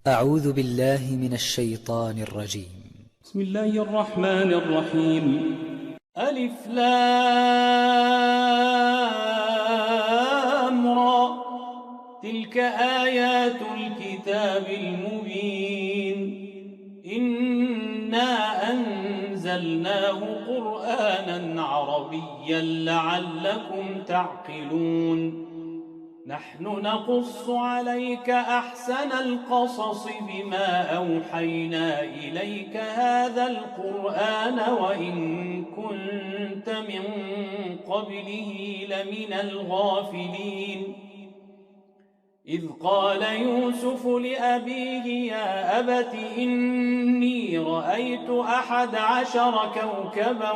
أعوذ بالله من الشيطان الرجيم. بسم الله الرحمن الرحيم. ألف لام را، تلك آيات الكتاب المبين. إنا أنزلناه قرآنا عربيا لعلكم تعقلون. نحن نقص عليك أحسن القصص بما أوحينا إليك هذا القرآن وإن كنت من قبله لمن الغافلين. إذ قال يوسف لأبيه يا أبت إني رأيت 11 كوكبا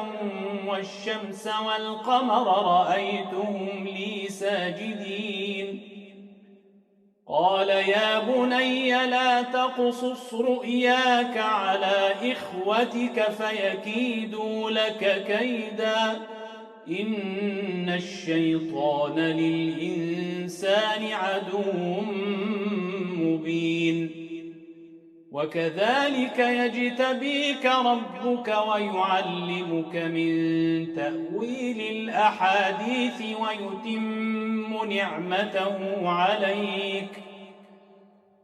والشمس والقمر رأيتهم لي ساجدين. قال يا بني لا تقصص رؤياك على إخوتك فيكيدوا لك كيدا إن الشيطان للإنسان عدو مبين. وكذلك يجتبيك ربك ويعلمك من تأويل الأحاديث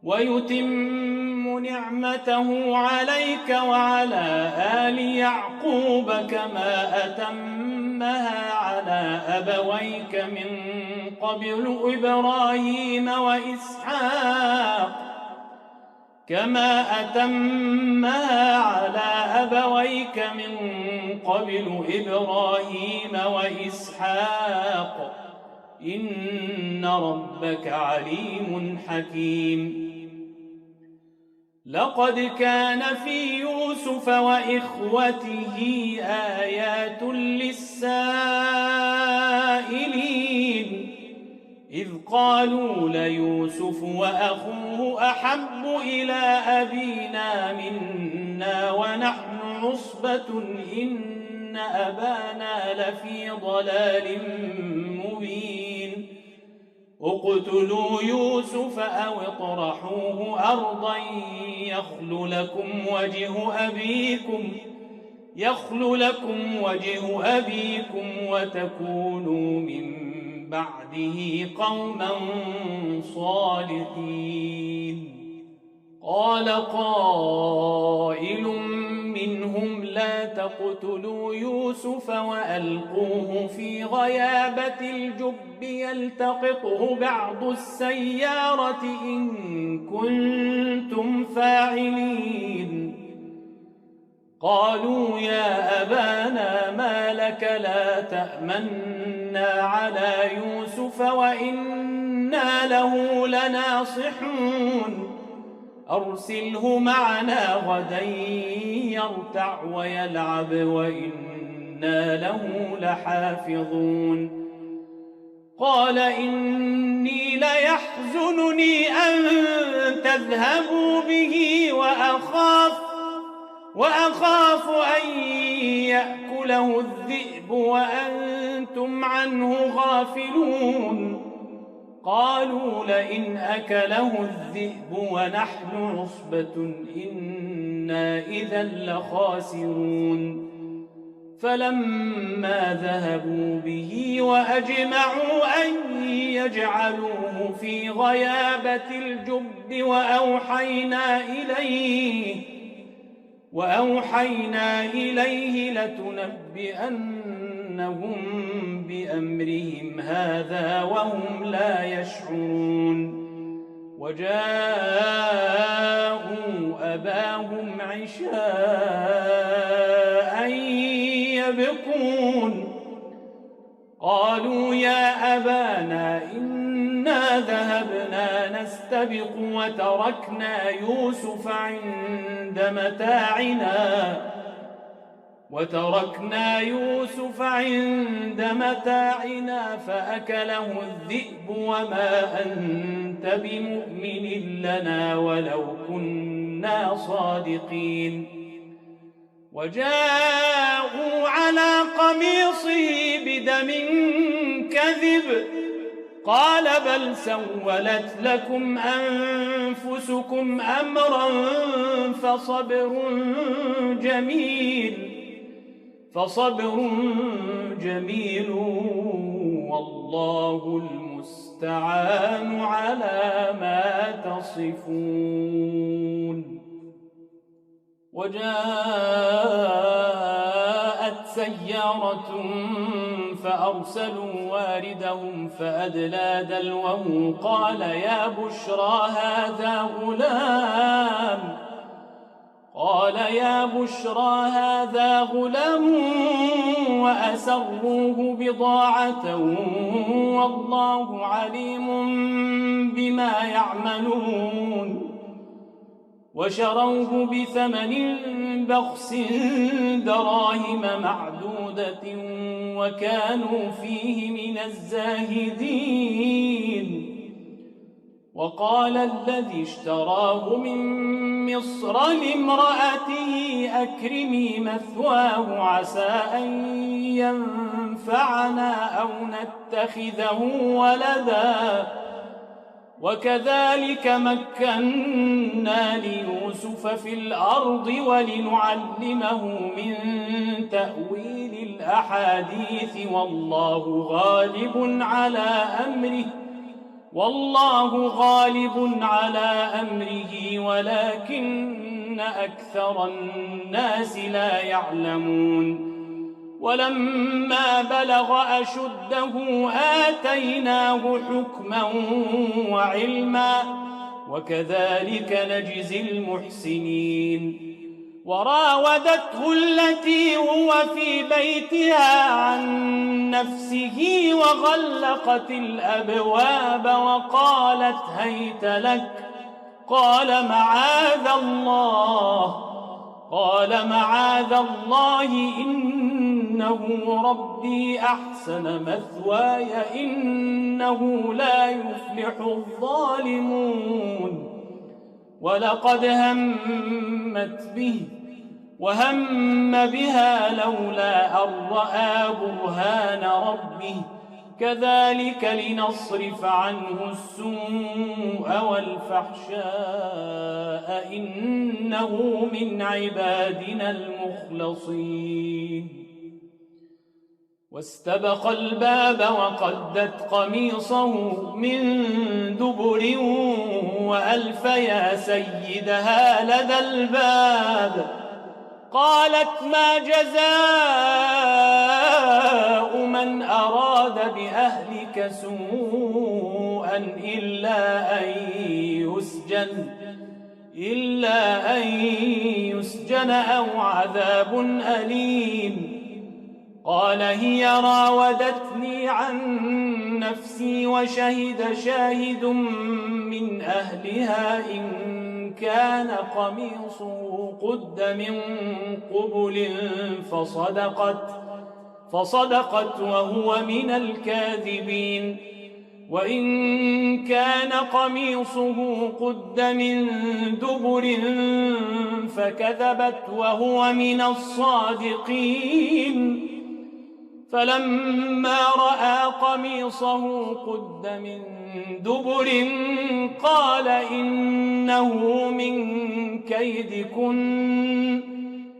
ويتم نعمته عليك وعلى آل يعقوب كما أتمها على أبويك من قبل إبراهيم وإسحاق إن ربك عليم حكيم. لقد كان في يوسف وإخوته آيات للسائلين إذ قالوا ليوسف وأخوه أحب إلى أبينا منا ونحن عصبة إن أبانا لفي ضلال مبين. اقتلوا يوسف أو اطرحوه أرضا يخل لكم وجه أبيكم وتكونوا من بعده قوما صالحين. قال قائل منهم لا تقتلوا يوسف وألقوه في غيابة الجب يلتقطه بعض السيارة إن كنتم فاعلين. قالوا يا أبانا ما لك لا تأمنا على يوسف وإنا له لناصحون. أرسله معنا غدا يرتع ويلعب وإنا له لحافظون. قال إني ليحزنني أن تذهبوا به وأخاف أن يأكله الذئب وأنتم عنه غافلون. قالوا لئن أكله الذئب ونحن عصبة إنا إذا لخاسرون. فلما ذهبوا به وأجمعوا أن يجعلوه في غيابة الجب وأوحينا إليه لتنبئنهم بأمرهم هذا وهم لا يشعرون. وجاءوا أباهم عشاء يبكون. قالوا يا أبانا إنا ذهبنا نستبق وتركنا يوسف عند متاعنا فأكله الذئب وما أنت بمؤمن لنا ولو كنا صادقين. وجاءوا على قميصه بدم كذب قال بل سولت لكم أنفسكم أمرا فصبر جميل والله المستعان على ما تصفون. وجاءت سيارة فأرسلوا واردهم فأدلى دلوه قال يا بشرى هذا غلام وأسروه بضاعة والله عليم بما يعملون وشروه بثمن بخس دراهم معدودة وكانوا فيه من الزاهدين. وقال الذي اشتراه من مصر لامرأته أكرمي مثواه عسى أن ينفعنا أو نتخذه ولدا وكذلك مكنا ليوسف في الأرض ولنعلمه من تأويل الأحاديث والله غالب على أمره ولكن أكثر الناس لا يعلمون. ولما بلغ أشده آتيناه حكما وعلما وكذلك نجزي المحسنين. وراودته التي هو في بيتها عن نفسه وغلقت الأبواب وقالت هيت لك قال معاذ الله إنه ربي أحسن مثواي إنه لا يفلح الظالمون. ولقد همت به وهم بها لولا أن رأى برهان ربه كذلك لنصرف عنه السوء والفحشاء إنه من عبادنا المخلصين. واستبق الباب وقدت قميصه من دبر وألف يا سيدها لدى الباب قالت ما جزاء من أراد بأهلك سوءا إلا أن يسجن أو عذاب أليم. قال هي راودتني عن نفسي وشهد شاهد من أهلها إن كان قميصه قد من قبل فصدقت وهو من الكاذبين وإن كان قميصه قد من دبر فكذبت وهو من الصادقين. فلما رأى قميصه قد من دبر قال إنه من كيدكن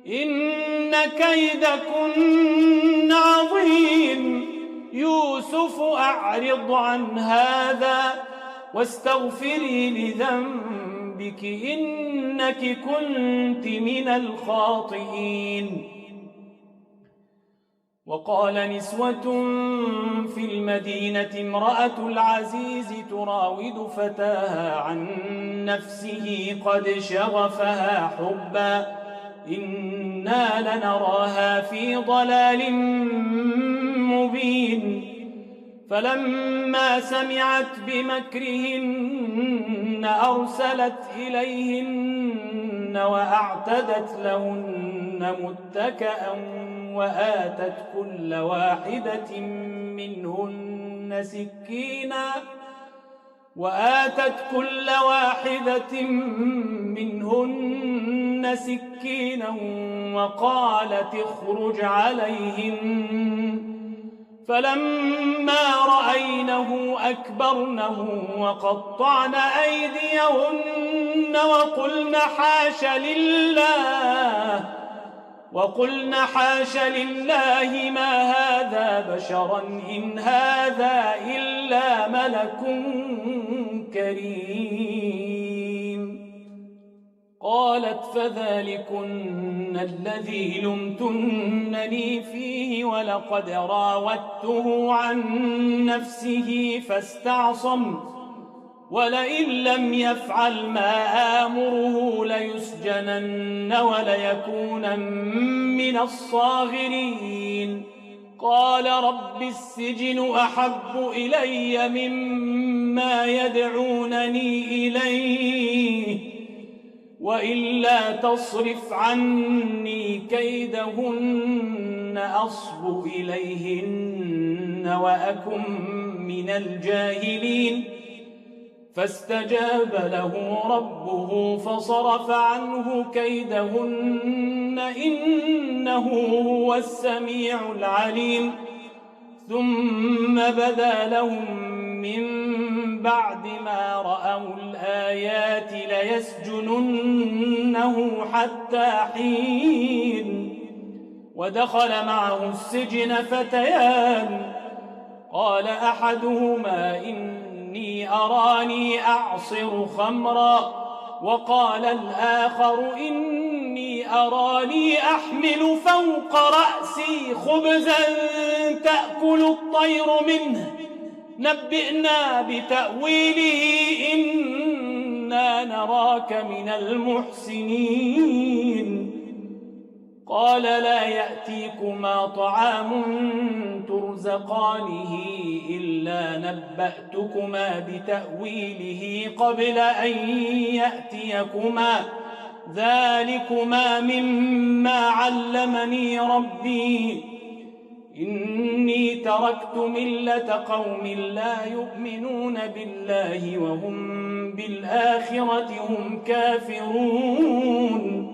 إن كيدكن عظيم. يوسف أعرض عن هذا واستغفري لذنبك إنك كنت من الخاطئين. وقال نسوة في المدينة امرأة العزيز تراود فتاها عن نفسه قد شغفها حبا إنا لنراها في ضلال مبين. فلما سمعت بمكرهن أرسلت إليهن وأعتدت لهن متكأ وآتت كل واحدة منهن سكينا وقالت اخرج عليهن فلما رأينه أكبرنه وقطعن أيديهن وقلن حاش لله ما هذا بشرا إن هذا إلا ملك كريم. قالت فذلكن الذي لمتنني فيه ولقد راودته عن نفسه فاستعصم ولئن لم يفعل ما آمره ليسجنن وليكون من الصاغرين. قال رب السجن أحب إلي مما يدعونني إليه وإلا تصرف عني كيدهن أصب إليهن وأكن من الجاهلين. فاستجاب له ربه فصرف عنه كيدهن إنه هو السميع العليم. ثم بدا لهم من بعد ما رأوا الآيات ليسجننه حتى حين. ودخل معه السجن فتيان قال أحدهما إني أراني أعصر خمرا وقال الآخر إني أراني أحمل فوق رأسي خبزا تأكل الطير منه نبئنا بتأويله إنا نراك من المحسنين. قال لا يأتيكما طعام ترزقانه إلا نبأتكما بتأويله قبل أن يأتيكما ذلكما مما علمني ربي إني تركت ملة قوم لا يؤمنون بالله وهم بالآخرة هم كافرون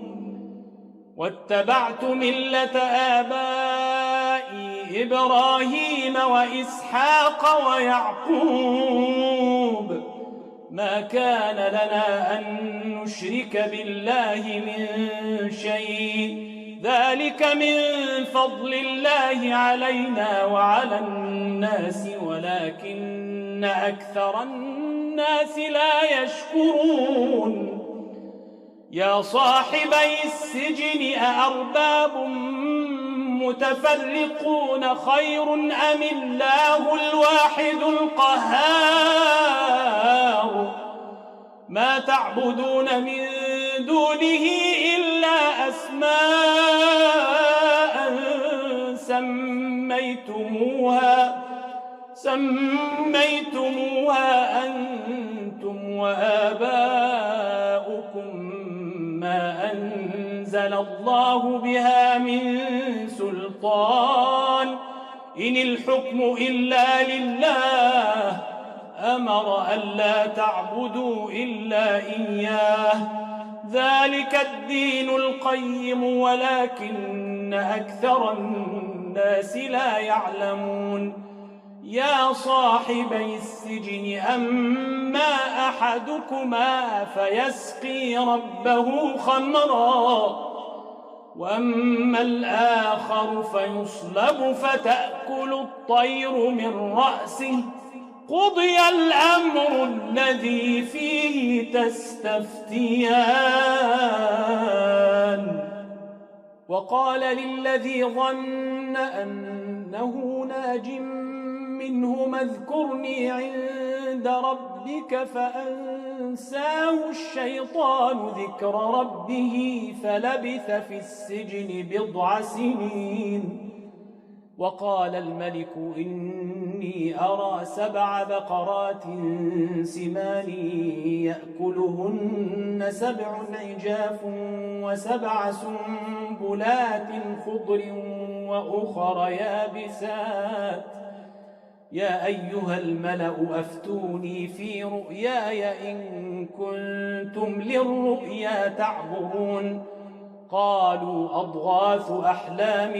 واتبعت ملة آبائي إبراهيم وإسحاق ويعقوب ما كان لنا أن نشرك بالله من شيء ذلك من فضل الله علينا وعلى الناس ولكن أكثر الناس لا يشكرون. يا صاحبي السجن أأرباب متفرقون خير أم الله الواحد القهار ما تعبدون من دونه إلا أسماء سميتموها أنتم وآباؤكم ما أنزل الله بها من سلطان إن الحكم إلا لله أمر ألا تعبدوا إلا إياه ذلك الدين القيم ولكن أكثر الناس لا يعلمون. يا صاحبي السجن أما أحدكما فيسقي ربه خمرا وأما الآخر فيصلب فتأكل الطير من رأسه قضي الأمر الذي فيه تستفتيان. وقال للذي ظن أنه ناج منهما اذكرني عند ربك فأنساه الشيطان ذكر ربه فلبث في السجن 9 سنين. وقال الملك إني أرى 7 بقرات سمان يأكلهن 7 عجاف و7 سنبلات خضر وأخر يابسات يا أيها الملأ أفتوني في رؤياي إن كنتم للرؤيا تعبرون. قالوا أضغاث أحلام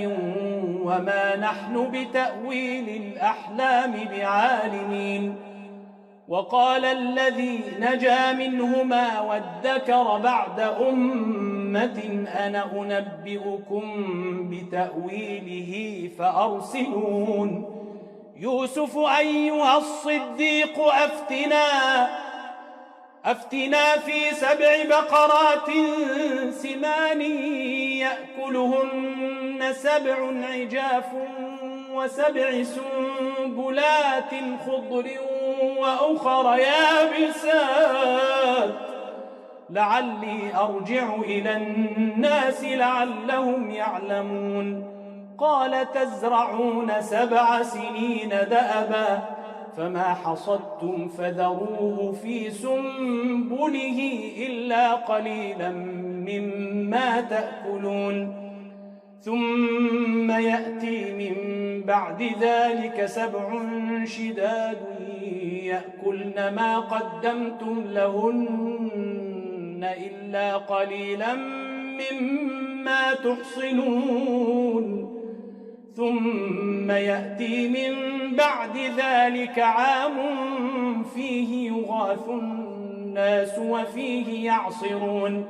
وما نحن بتأويل الأحلام بعالمين. وقال الذي نجا منهما وادكر بعد أمة أنا أنبئكم بتأويله فأرسلون. يوسف أيها الصديق أفتنا في 7 بقرات سمان يأكلهن 7 عجاف و7 سنبلات خضر وأخر يابسات لعلي أرجع إلى الناس لعلهم يعلمون. قال تزرعون 7 سنين دأبا فما حصدتم فذروه في سنبله إلا قليلا مما تأكلون. ثم يأتي من بعد ذلك 7 شداد يأكلن ما قدمتم لهن إلا قليلا مما تحصنون. ثم يأتي من بعد ذلك عام فيه يغاث الناس وفيه يعصرون.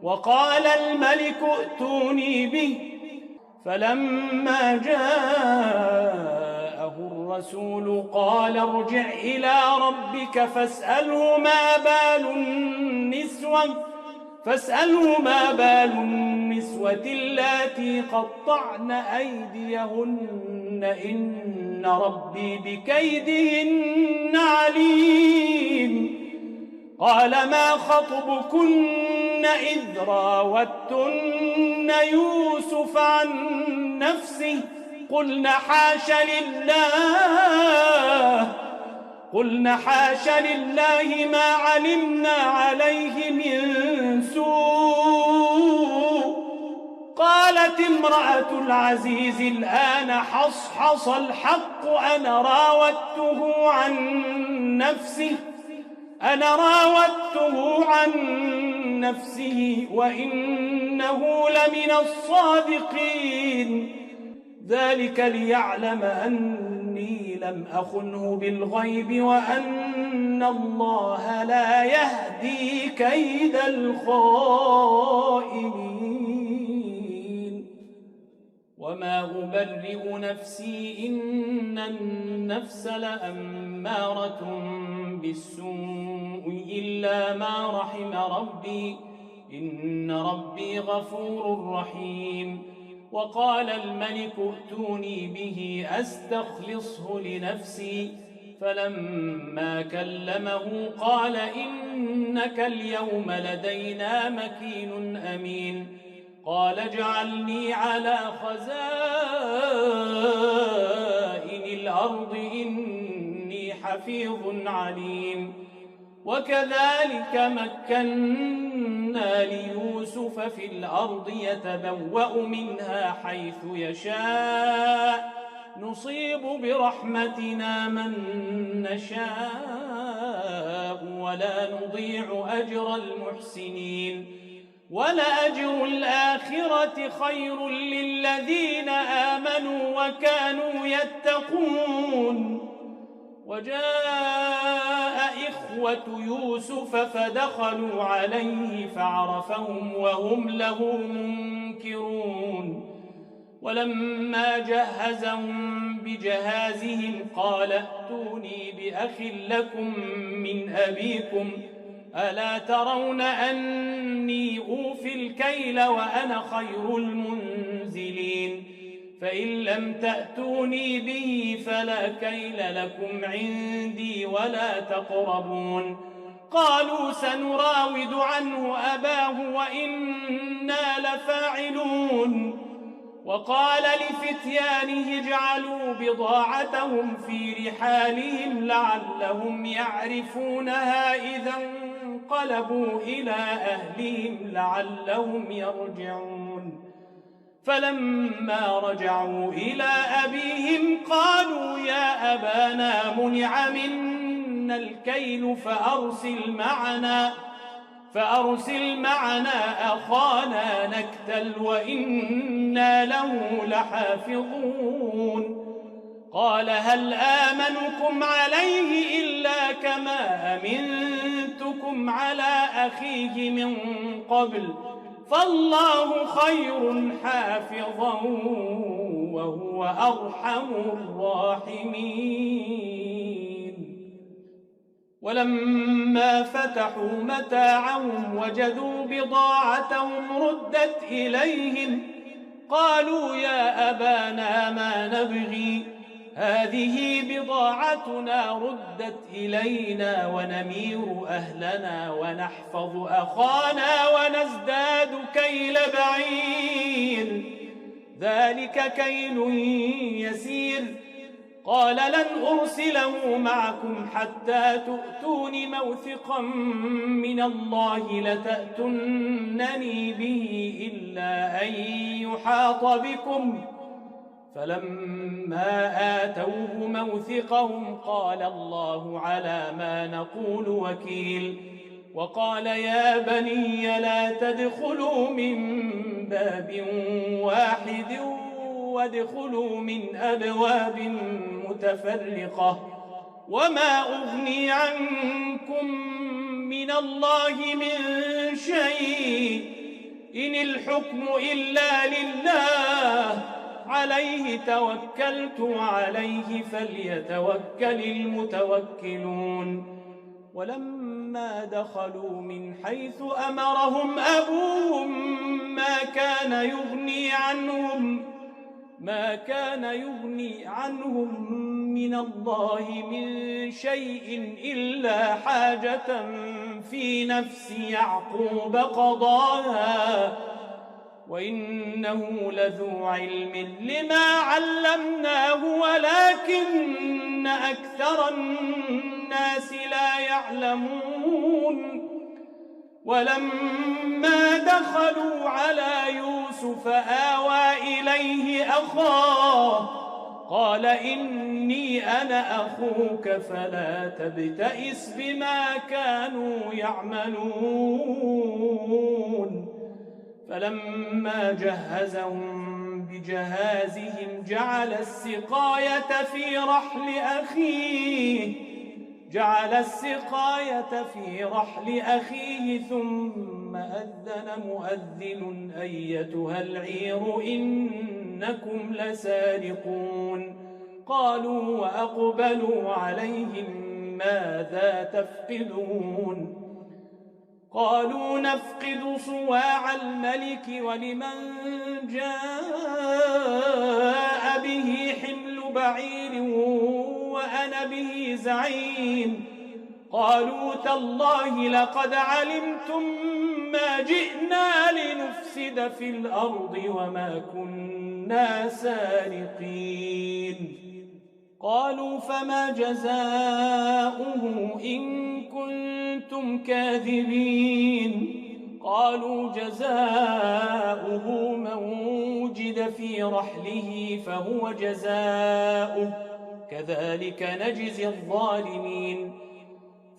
وقال الملك ائتوني به فلما جاءه الرسول قال ارجع إلى ربك فاسأله ما بال النسوة اللاتي قطعن أيديهن إن ربي بكيدهن عليم. قال ما خطبكن إذ راوتن يوسف عن نفسه قلن حاش لله ما علمنا عليه من سوء. قالت امرأة العزيز الآن حصحص الحق أنا راودته عن نفسه وإنه لمن الصادقين. ذلك ليعلم أني لم أخنه بالغيب وأن الله لا يهدي كيد الخائنين. وما أبرئ نفسي إن النفس لأمارة بالسوء إلا ما رحم ربي إن ربي غفور رحيم. وقال الملك ائتوني به أستخلصه لنفسي فلما كلمه قال إنك اليوم لدينا مكين أمين. قال اجعلني على خزائن الأرض إني حفيظ عليم. وكذلك مكنا ليوسف في الأرض يتبوأ منها حيث يشاء نصيب برحمتنا من نشاء ولا نضيع أجر المحسنين. ولأجر الآخرة خير للذين آمنوا وكانوا يتقون. وجاء إخوة يوسف فدخلوا عليه فعرفهم وهم له منكرون. ولما جهزهم بجهازهم قال ائتوني بأخ لكم من أبيكم ألا ترون أني أوفي الكيل وأنا خير المنزلين. فإن لم تأتوني به فلا كيل لكم عندي ولا تقربون. قالوا سنراود عنه أباه وإنا لفاعلون. وقال لفتيانه اجعلوا بضاعتهم في رحالهم لعلهم يعرفونها إذا انقلبوا إلى أهلهم لعلهم يرجعون. فلما رجعوا إلى أبيهم قالوا يا أبانا منع منا الكيل فأرسل معنا أخانا نكتل وإنا له لحافظون قال هل آمنكم عليه إلا كما أمنتكم على أخيه من قبل فالله خير حافظا وهو أرحم الراحمين ولما فتحوا متاعهم وجدوا بضاعتهم ردت إليهم قالوا يا أبانا ما نبغي هذه بضاعتنا ردت إلينا ونمير أهلنا ونحفظ أخانا ونزداد كيل بعير ذلك كيل يسير قال لن أرسله معكم حتى تؤتون موثقا من الله لتأتنني به إلا أن يحاط بكم فلما آتوه موثقهم قال الله على ما نقول وكيل وقال يا بني لا تدخلوا من باب واحد وادخلوا من أبواب متفرقة وما أغني عنكم من الله من شيء إن الحكم إلا لله عليه توكلت وعليه فليتوكل المتوكلون ولما دخلوا من حيث أمرهم أبوهم ما كان يغني عنهم من الله من شيء إلا حاجة في نفس يعقوب قضاها وإنه لذو علم لما علمناه ولكن أكثر الناس لا يعلمون ولما دخلوا على يوسف آوى إليه أخاه قال إني أنا أخوك فلا تبتئس بما كانوا يعملون فلما جهزهم بجهازهم جعل السقاية في رحل أخيه ثم أذن مؤذن أيتها العير إنكم لسارقون قالوا وأقبلوا عليهم ماذا تفقدون قالوا نفقد صواع الملك ولمن جاء به حمل بعير وأنا به زعيم قالوا تالله لقد علمتم ما جئنا لنفسد في الأرض وما كنا سارقين قالوا فما جزاؤه إن كنتم كاذبين قالوا جزاؤه من وجد في رحله فهو جزاؤه كذلك نجزي الظالمين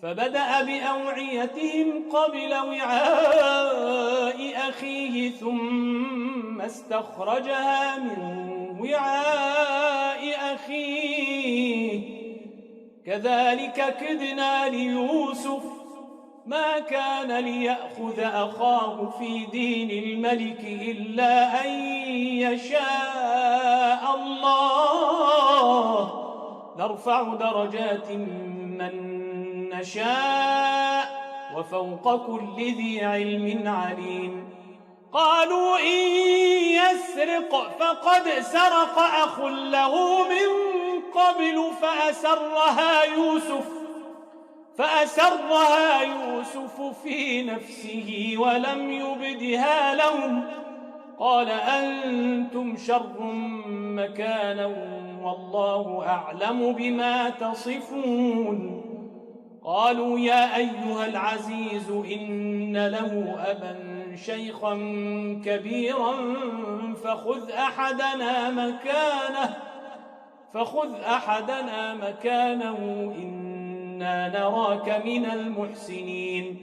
فبدأ بأوعيتهم قبل وعاء أخيه ثم استخرجها من وعاء أخيه كذلك كدنا ليوسف ما كان ليأخذ أخاه في دين الملك إلا أن يشاء الله نرفع درجات من نشاء وفوق كل ذي علم عليم قالوا إن يسرق فقد سرق أخ له من قبل فأسرها يوسف في نفسه ولم يبدها لهم قال أنتم شر مكانا والله أعلم بما تصفون قالوا يا أيها العزيز إن له أبا شيخا كبيرا فخذ أحدنا مكانه إنا نراك من المحسنين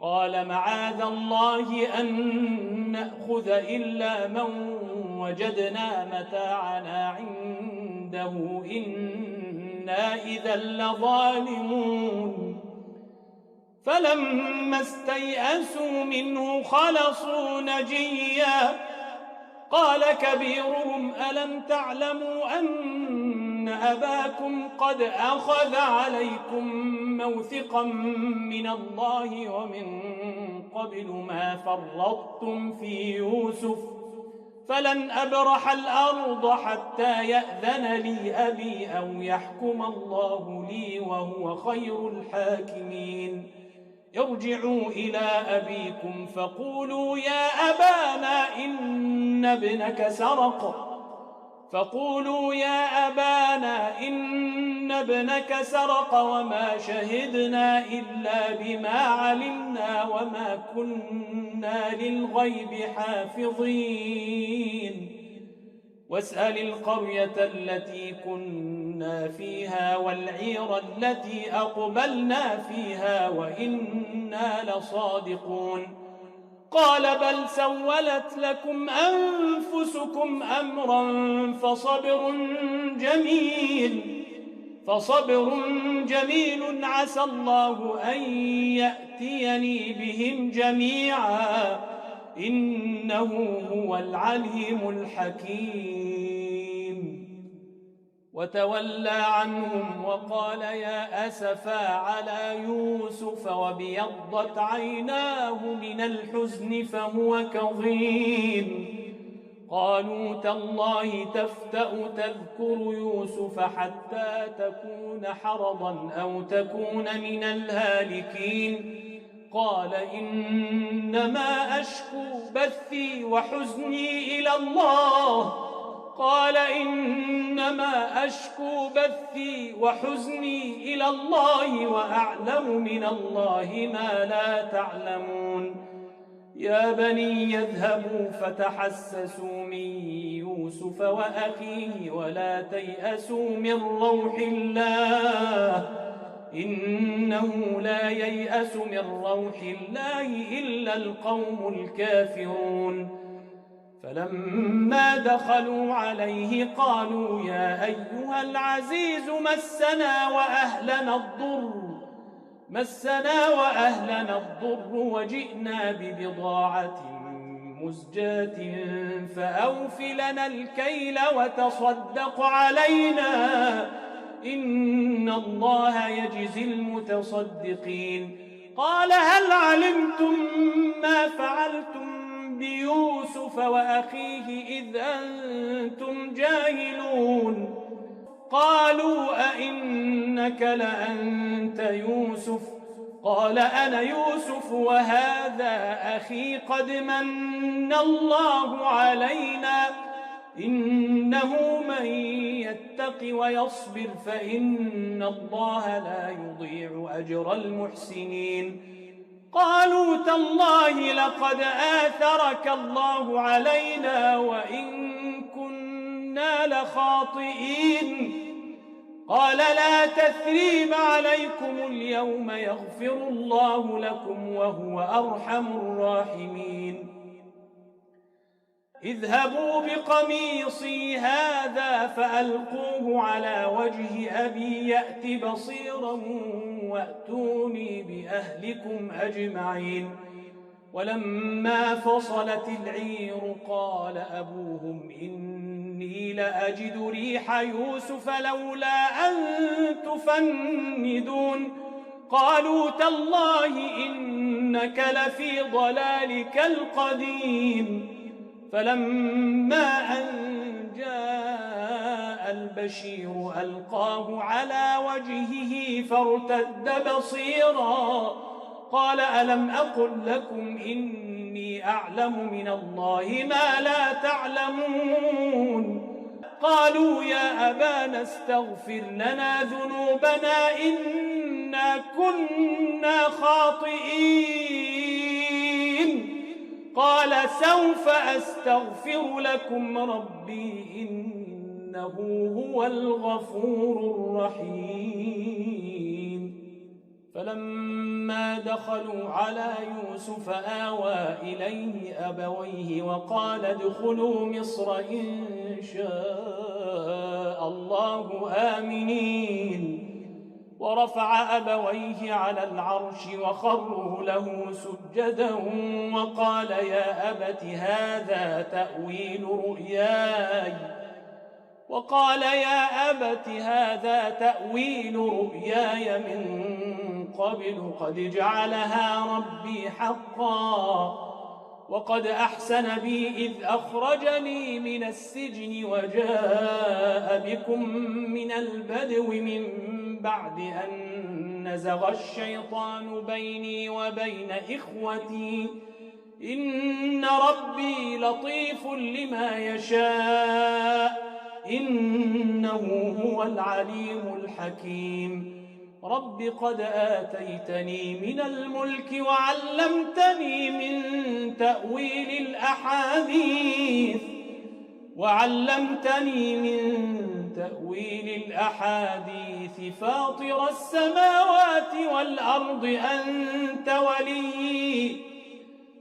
قال معاذ الله أن نأخذ إلا من وجدنا متاعنا عنده إنا إذا لظالمون فلما استيئسوا منه خلصوا نجيا قال كبيرهم ألم تعلموا أن أباكم قد أخذ عليكم موثقا من الله ومن قبل ما فرطتم في يوسف فلن أبرح الأرض حتى يأذن لي أبي أو يحكم الله لي وهو خير الحاكمين ارجعوا إلى أبيكم فقولوا يا أبانا إن ابنك سرق وما شهدنا إلا بما علمنا وما كنا للغيب حافظين واسأل القرية التي كنا فيها والعير التي أقبلنا فيها وإنا لصادقون قال بل سولت لكم أنفسكم أمرا فصبر جميل عسى الله أن يأتيني بهم جميعا إنه هو العليم الحكيم وتولى عنهم وقال يا أسفا على يوسف وابيضت عيناه من الحزن فهو كظيم قالوا تالله تفتأ تذكر يوسف حتى تكون حرضا أو تكون من الهالكين قال إنما أشكو بثي وحزني إلى الله وأعلم من الله ما لا تعلمون يا بني يذهبوا فتحسسوا من يوسف وأخيه ولا تيأسوا من روح الله إنه لا ييأس من روح الله إلا القوم الكافرون فلما دخلوا عليه قالوا يا أيها العزيز مسنا وأهلنا الضر وجئنا ببضاعة مزجاة فأوف لنا الكيل وتصدق علينا إن الله يجزي المتصدقين قال هل علمتم ما فعلتم بيوسف وأخيه إذ أنتم جاهلون قالوا أئنك لأنت يوسف قال أنا يوسف وهذا أخي قد من الله علينا إنه من يتق ويصبر فإن الله لا يضيع أجر المحسنين قالوا تالله لقد آثرك الله علينا وإن كنا لخاطئين قال لا تثريب عليكم اليوم يغفر الله لكم وهو أرحم الراحمين اذهبوا بقميصي هذا فألقوه على وجه أبي يأت بصيرا وأتوني بأهلكم أجمعين ولما فصلت العير قال أبوهم إني لأجد ريح يوسف لولا أن تفندون قالوا تالله إنك لفي ضلالك القديم فلما أن جاء البشير ألقاه على وجهه فارتد بصيرا قال ألم أقل لكم إني أعلم من الله ما لا تعلمون قالوا يا أبانا استغفر لنا ذنوبنا إنا كنا خاطئين قال سوف أستغفر لكم ربي إنه هو الغفور الرحيم فلما دخلوا على يوسف آوى إليه أبويه وقال ادخلوا مصر إن شاء الله آمنين ورفع أبويه على العرش وخروا له سجدا وقال يا أبت هذا تأويل رؤياي من قبل قد جعلها ربي حقا وقد أحسن بي إذ أخرجني من السجن وجاء بكم من البدو من بعد أن نزغ الشيطان بيني وبين إخوتي إن ربي لطيف لما يشاء إنه هو العليم الحكيم رب قد آتيتني من الملك وعلمتني من تأويل الأحاديث فاطر السماوات والأرض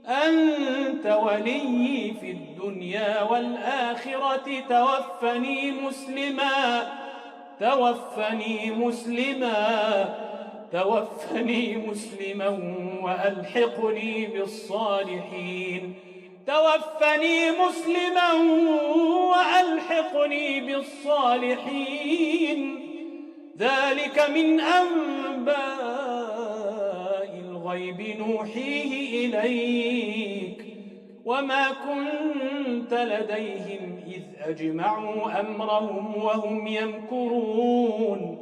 أنت ولي في الدنيا والآخرة توفني مسلما وألحقني بالصالحين ذلك من أنباء الغيب نوحيه إليك وما كنت لديهم إذ أجمعوا أمرهم وهم يمكرون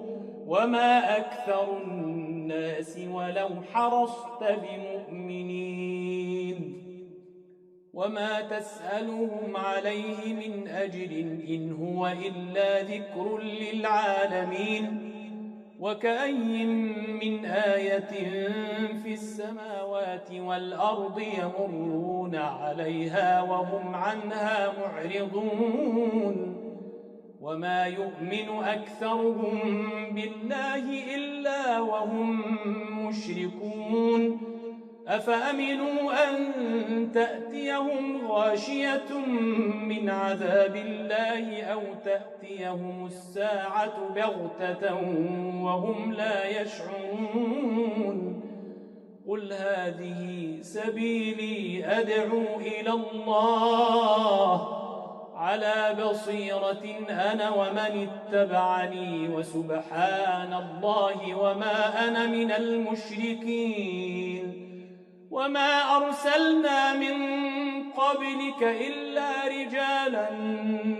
وما أكثر الناس ولو حرصت بمؤمنين وما تسألهم عليه من أجر إن هو إلا ذكر للعالمين وكأي من آية في السماوات والأرض يمرون عليها وهم عنها معرضون وما يؤمن أكثرهم بالله إلا وهم مشركون أفأمنوا أن تأتيهم غاشية من عذاب الله أو تأتيهم الساعة بغتة وهم لا يشعرون قل هذه سبيلي أدعو إلى الله على بصيرة أنا ومن اتبعني وسبحان الله وما أنا من المشركين وما أرسلنا من قبلك إلا رجالا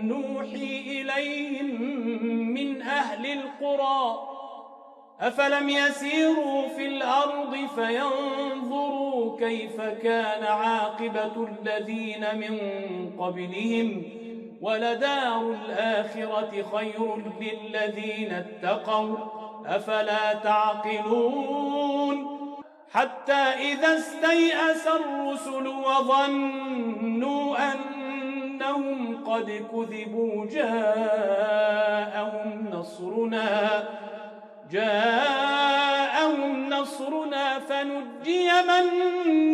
نوحي إليهم من أهل القرى أفلم يسيروا في الأرض فينظروا كيف كان عاقبة الذين من قبلهم ولدار الآخرة خير للذين اتقوا أفلا تعقلون حتى إذا استيأس الرسل وظنوا أنهم قد كذبوا جاءهم نصرنا فنجي من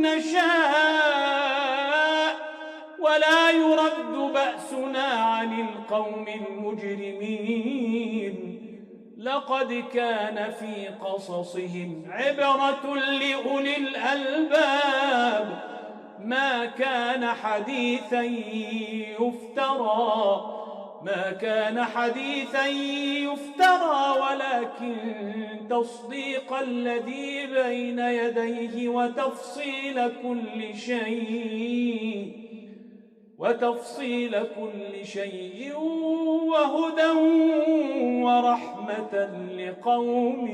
نشاء ولا يرد بأسنا عن القوم المجرمين لقد كان في قصصهم عبرة لأولي الألباب ما كان حديثا يفترى ولكن تصديق الذي بين يديه وتفصيل كل شيء وهدى ورحمة لقوم